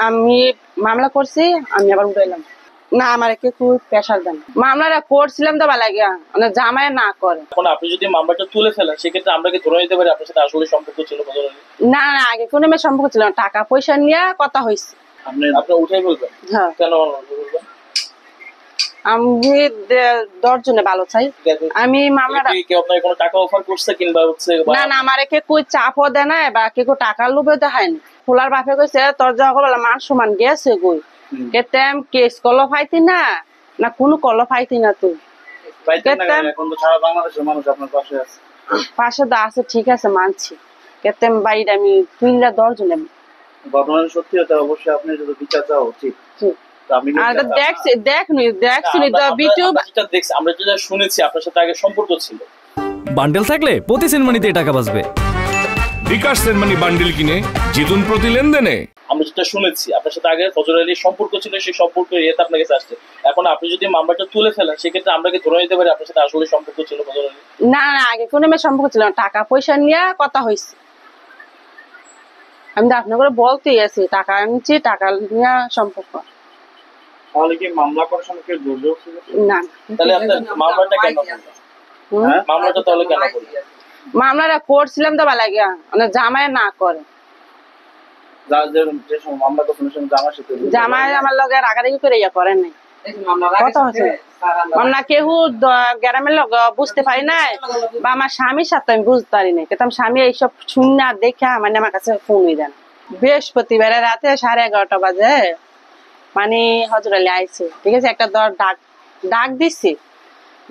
আমি মামলা করছি, আমি আবার উঠাইলাম না। আমার কে খুব প্রেশার দেন, মামলাটা করছিলাম তো ভালো লাগে মানে জামাই না করে। এখন আপনি যদি মামলাটা তুলে ফেলেন সেক্ষেত্রে আমরা কি ধরে নিতে পারি আপনার সাথে আসলে সম্পর্ক ছিল? না না, আগে কোনো মেয়ে সম্পর্ক ছিল না, টাকা পয়সা নিয়ে কথা হয়েছে। আপনি উঠাই বলবেন? হ্যাঁ। কেন বলবেন? আমি 10 জনে ভালো চাই। আমি মামলাটা কেউ আপনাকে কোনো টাকা অফার করছে কিংবা হচ্ছে? না না, আমার কে কই চাপও দেয় না বা কেউ টাকার লোভে দেখায়নি। খোলার বাপে কইছে তোর যখন মান সমান গেছে কই কেতেম কেস কল ফাইতি না না কোনো কল ফাইতি না তুই এখন তো সারা বাংলাদেশের মানুষ আপনার পাশে আছে। পাশে তো আছে, ঠিক আছে মানছি। কেতেম বাইরে আমি 10 জনে ঘটনা সত্যি হতে অবশ্যই আপনি যদি বিচার চাও ঠিক। আমরা যেটা শুনেছি আপনার সাথে আগে সম্পর্ক ছিল। বান্ডেল থাকলে প্রতি সেনমানিতে টাকা বাঁচবে। বিকাশ সেনমানি বান্ডেল কিনে জিতুন প্রতি লেনদেনে। আমরা যেটা শুনেছি আপনার সাথে আগে ফজর আলীর সম্পর্ক ছিল, সেই সম্পর্ক ইয়েতে আপনার কাছে আসছে। এখন আপনি যদি মামলাটা তুলে ফেলেন সেক্ষেত্রে আমরা কি ধরে নিতে পারি আপনার সাথে আসলে সম্পর্ক ছিল ফজর আলী? না না, আগে কোনো মেয়ে সম্পর্ক ছিল না, টাকা পয়সা নিয়ে কথা হয়েছে। আমি তো আপনার করে বলতেই আছি টাকা আনছি, টাকা নিয়ে সম্পর্ক। তাহলে কি মামলা করার সময় কেউ জোর জবরদস্তি করছে? না। তাহলে আপনার মামলাটা কেন করলেন? মামলাটা তাহলে কেন করলেন? মামলাটা করছিলাম তো ভালো লাগে মানে জামাই না করে। জামাই আমার লগে রাগারাগি করে ইয়া করেন নাই। কথা হচ্ছে মামলা কেউ গ্রামের লোক বুঝতে পারি নাই বা আমার স্বামীর সাথে আমি বুঝতে পারি নাই। কিন্তু স্বামী এইসব শুনে দেখা মানে আমার কাছে ফোনই দেন। বৃহস্পতিবারে রাতে 11:30 বাজে মানে হজর আলী আইছে, ঠিক আছে, একটা ডাক দিচ্ছি।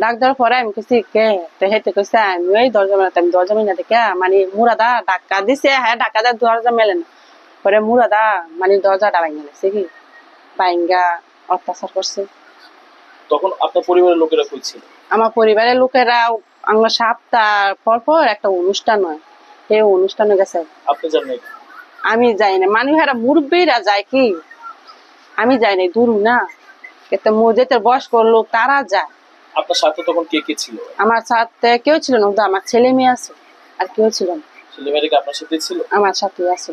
ডাক দেওয়ার পরে আমি কেছি কে হেঁটে কইছে আমি ওই দরজা মিনা দেখে মানে মুরাদা ডাক্কা দিছে। হ্যাঁ, ডাক্কা দেওয়ার দরজা মেলে না। পরে মুরাদা মানে দরজাটা ভাঙে গেছে কি ভাঙ্গা অত্যাচার করছে। তখন আপনার পরিবারের লোকেরা কই ছিল? আমার পরিবারের লোকেরা আমার সপ্তাহ পর একটা অনুষ্ঠান হয়, এই অনুষ্ঠানে গেছে। আপনি জানেন? আমি যাই না, মানুষেরা মুরব্বীরা যায় কি, আমি যাই না, দূর না। কিন্তু মসজিদের বয়স্ক লোক তারা যায়। আপনার সাথে তখন কে কে ছিল? আমার সাথে কেউ ছিল না, আমার ছেলে মেয়ে আছে, আর কেউ ছিল না। ছেলে মেয়েরা কি আপনার সাথে ছিল? আমার সাথে আছে।